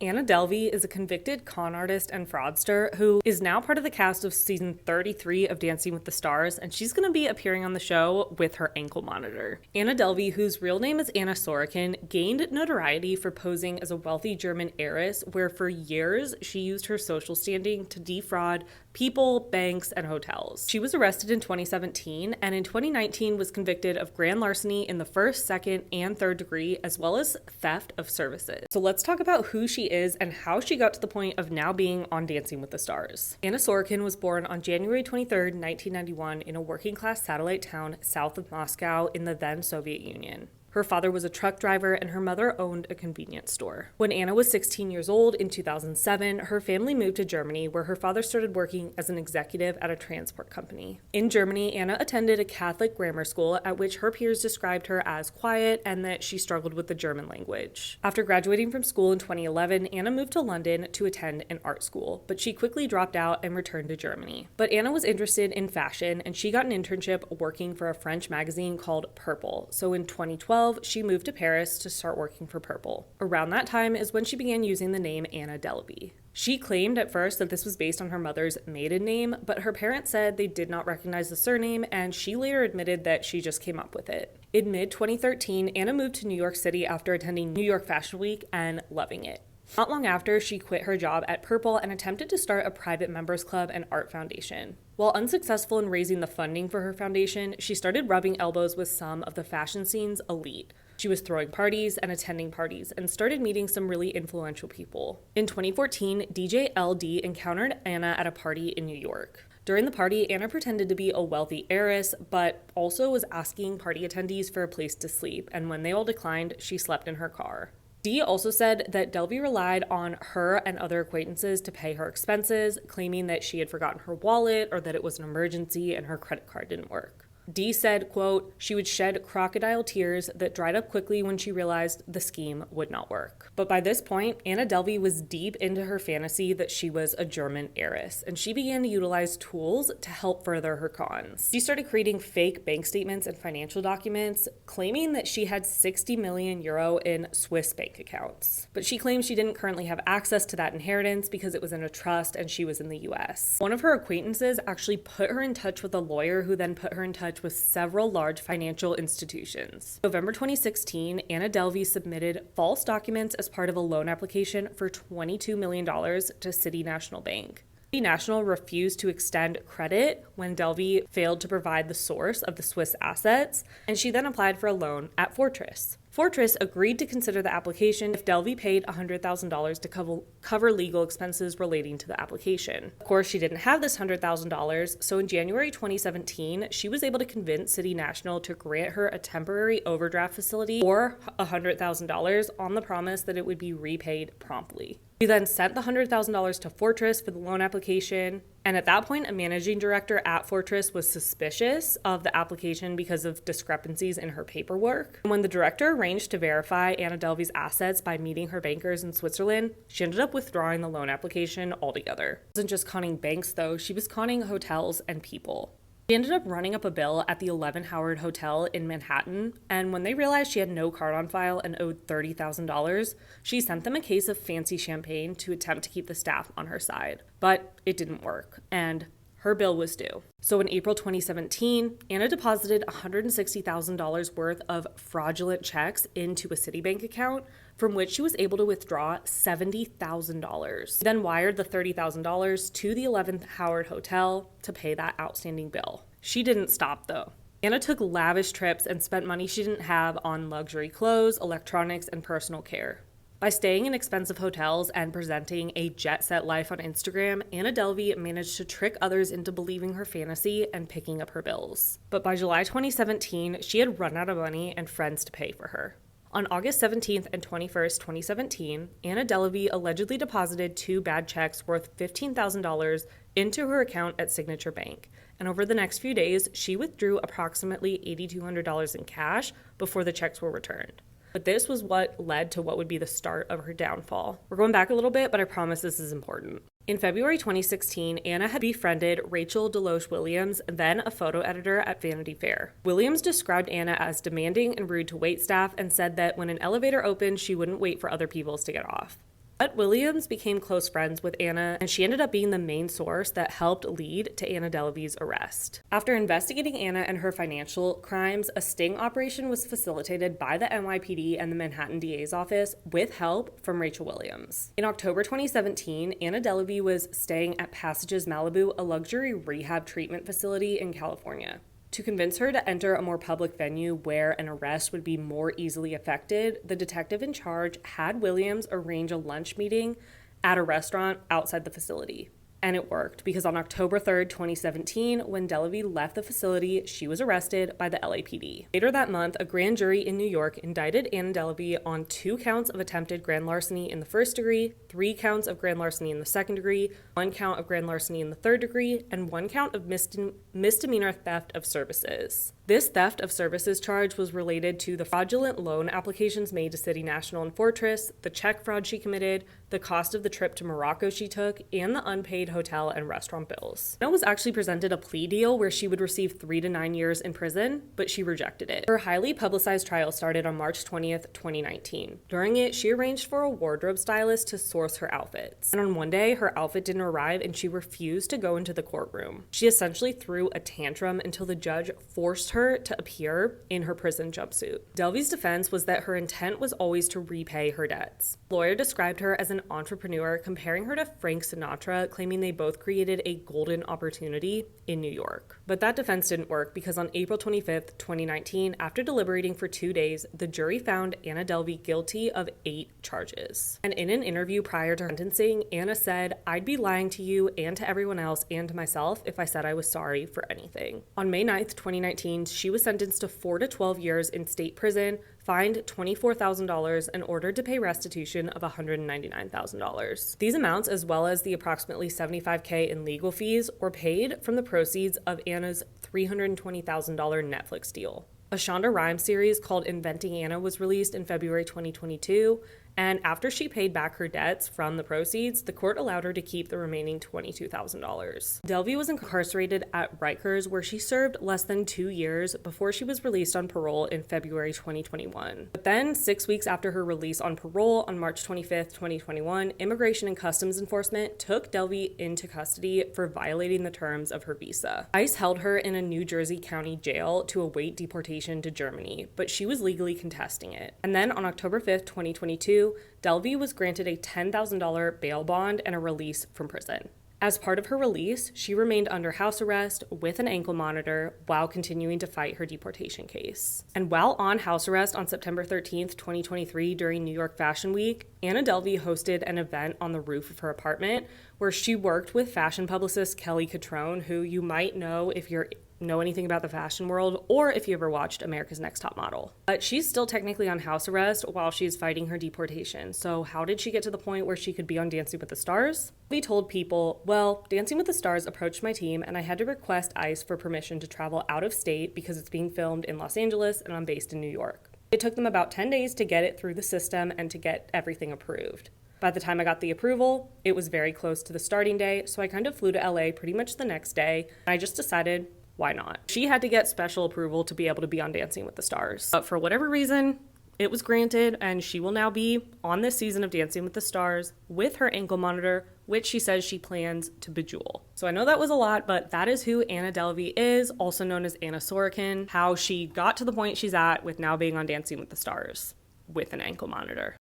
Anna Delvey is a convicted con artist and fraudster who is now part of the cast of season 33 of Dancing with the Stars, and she's going to be appearing on the show with her ankle monitor. Anna Delvey, whose real name is Anna Sorokin, gained notoriety for posing as a wealthy German heiress, where for years she used her social standing to defraud people, banks, and hotels. She was arrested in 2017 and in 2019 was convicted of grand larceny in the first, second, and third degree, as well as theft of services. So let's talk about who she is and how she got to the point of now being on Dancing with the Stars. Anna Sorokin was born on January 23, 1991 in a working-class satellite town south of Moscow in the then Soviet Union. Her father was a truck driver and her mother owned a convenience store. When Anna was 16 years old in 2007, her family moved to Germany, where her father started working as an executive at a transport company. In Germany, Anna attended a Catholic grammar school at which her peers described her as quiet and that she struggled with the German language. After graduating from school in 2011, Anna moved to London to attend an art school, but she quickly dropped out and returned to Germany. But Anna was interested in fashion and she got an internship working for a French magazine called Parole. So in 2012, she moved to Paris to start working for Parole. Around that time is when she began using the name Anna Delvey. She claimed at first that this was based on her mother's maiden name, but her parents said they did not recognize the surname, and she later admitted that she just came up with it. In mid-2013, Anna moved to New York City after attending New York Fashion Week and loving it. Not long after, she quit her job at Parole and attempted to start a private members club and art foundation. While unsuccessful in raising the funding for her foundation, she started rubbing elbows with some of the fashion scene's elite. She was throwing parties and attending parties and started meeting some really influential people. In 2014, DJ LD encountered Anna at a party in New York. During the party, Anna pretended to be a wealthy heiress, but also was asking party attendees for a place to sleep, and when they all declined, she slept in her car. Dee also said that Delvey relied on her and other acquaintances to pay her expenses, claiming that she had forgotten her wallet or that it was an emergency and her credit card didn't work. Dee said, quote, she would shed crocodile tears that dried up quickly when she realized the scheme would not work. But by this point, Anna Delvey was deep into her fantasy that she was a German heiress, and she began to utilize tools to help further her cons. She started creating fake bank statements and financial documents, claiming that she had 60 million euro in Swiss bank accounts. But she claimed she didn't currently have access to that inheritance because it was in a trust and she was in the US. One of her acquaintances actually put her in touch with a lawyer who then put her in touch with several large financial institutions. In November 2016, Anna Delvey submitted false documents as part of a loan application for $22 million to City National Bank. City National refused to extend credit when Delvey failed to provide the source of the Swiss assets, and she then applied for a loan at Fortress. Fortress agreed to consider the application if Delvey paid $100,000 to cover legal expenses relating to the application. Of course, she didn't have this $100,000, so in January 2017, she was able to convince City National to grant her a temporary overdraft facility for $100,000 on the promise that it would be repaid promptly. She then sent the $100,000 to Fortress for the loan application, and at that point, a managing director at Fortress was suspicious of the application because of discrepancies in her paperwork. And when the director arranged to verify Anna Delvey's assets by meeting her bankers in Switzerland, she ended up withdrawing the loan application altogether. She wasn't just conning banks, though. She was conning hotels and people. She ended up running up a bill at the 11 Howard Hotel in Manhattan, and when they realized she had no card on file and owed $30,000, she sent them a case of fancy champagne to attempt to keep the staff on her side. But it didn't work, and her bill was due. So in April 2017, Anna deposited $160,000 worth of fraudulent checks into a Citibank account, from which she was able to withdraw $70,000. Then wired the $30,000 to the 11th Howard Hotel to pay that outstanding bill. She didn't stop though. Anna took lavish trips and spent money she didn't have on luxury clothes, electronics, and personal care. By staying in expensive hotels and presenting a jet-set life on Instagram, Anna Delvey managed to trick others into believing her fantasy and picking up her bills. But by July 2017, she had run out of money and friends to pay for her. On August 17th and 21st, 2017, Anna Delvey allegedly deposited 2 bad checks worth $15,000 into her account at Signature Bank, and over the next few days, she withdrew approximately $8,200 in cash before the checks were returned. But this was what led to what would be the start of her downfall. We're going back a little bit, but I promise this is important. In February 2016, Anna had befriended Rachel Deloche Williams, then a photo editor at Vanity Fair. Williams described Anna as demanding and rude to waitstaff and said that when an elevator opened, she wouldn't wait for other people to get off. But Williams became close friends with Anna, and she ended up being the main source that helped lead to Anna Delvey's arrest. After investigating Anna and her financial crimes, a sting operation was facilitated by the NYPD and the Manhattan DA's office with help from Rachel Williams. In October 2017, Anna Delvey was staying at Passages Malibu, a luxury rehab treatment facility in California. To convince her to enter a more public venue where an arrest would be more easily effected, the detective in charge had Williams arrange a lunch meeting at a restaurant outside the facility. And it worked, because on October 3rd, 2017, when Delvey left the facility, she was arrested by the LAPD. Later that month, a grand jury in New York indicted Anna Delvey on 2 counts of attempted grand larceny in the first degree, 3 counts of grand larceny in the second degree, 1 count of grand larceny in the third degree, and 1 count of misdemeanor theft of services. This theft of services charge was related to the fraudulent loan applications made to City National and Fortress, the check fraud she committed, the cost of the trip to Morocco she took, and the unpaid hotel and restaurant bills. Anna was actually presented a plea deal where she would receive 3 to 9 years in prison, but she rejected it. Her highly publicized trial started on March 20th, 2019. During it, she arranged for a wardrobe stylist to source her outfits. And on one day, her outfit didn't arrive and she refused to go into the courtroom. She essentially threw a tantrum until the judge forced her to appear in her prison jumpsuit. Delvey's defense was that her intent was always to repay her debts. The lawyer described her as an entrepreneur, comparing her to Frank Sinatra, claiming they both created a golden opportunity in New York. But that defense didn't work, because on April 25th, 2019, after deliberating for 2 days, the jury found Anna Delvey guilty of 8 charges. And in an interview prior to sentencing, Anna said, "I'd be lying to you and to everyone else and to myself if I said I was sorry for anything." On May 9th, 2019, she was sentenced to 4 to 12 years in state prison, fined $24,000, and ordered to pay restitution of $199,000. These amounts, as well as the approximately $75,000 in legal fees, were paid from the proceeds of Anna's $320,000 Netflix deal. A Shonda Rhimes series called Inventing Anna was released in February 2022, and after she paid back her debts from the proceeds, the court allowed her to keep the remaining $22,000. Delvey was incarcerated at Rikers, where she served less than 2 years before she was released on parole in February 2021. But then, 6 weeks after her release on parole on March 25th, 2021, Immigration and Customs Enforcement took Delvey into custody for violating the terms of her visa. ICE held her in a New Jersey County jail to await deportation to Germany, but she was legally contesting it. And then on October 5th, 2022, Delvey was granted a $10,000 bail bond and a release from prison. As part of her release, she remained under house arrest with an ankle monitor while continuing to fight her deportation case. And while on house arrest on September 13th, 2023, during New York Fashion Week, Anna Delvey hosted an event on the roof of her apartment where she worked with fashion publicist Kelly Catrone, who you might know if you know anything about the fashion world or if you ever watched America's Next Top Model. But she's still technically on house arrest while she's fighting her deportation. So how did she get to the point where she could be on Dancing with the Stars? We told people, well, Dancing with the Stars approached my team and I had to request ICE for permission to travel out of state because it's being filmed in Los Angeles and I'm based in New York. It took them about 10 days to get it through the system and to get everything approved. By the time I got the approval, it was very close to the starting day, so I kind of flew to LA pretty much the next day. I just decided, why not? She had to get special approval to be able to be on Dancing with the Stars. But for whatever reason, it was granted, and she will now be on this season of Dancing with the Stars with her ankle monitor, which she says she plans to bejewel. So I know that was a lot, but that is who Anna Delvey is, also known as Anna Sorokin, how she got to the point she's at with now being on Dancing with the Stars with an ankle monitor.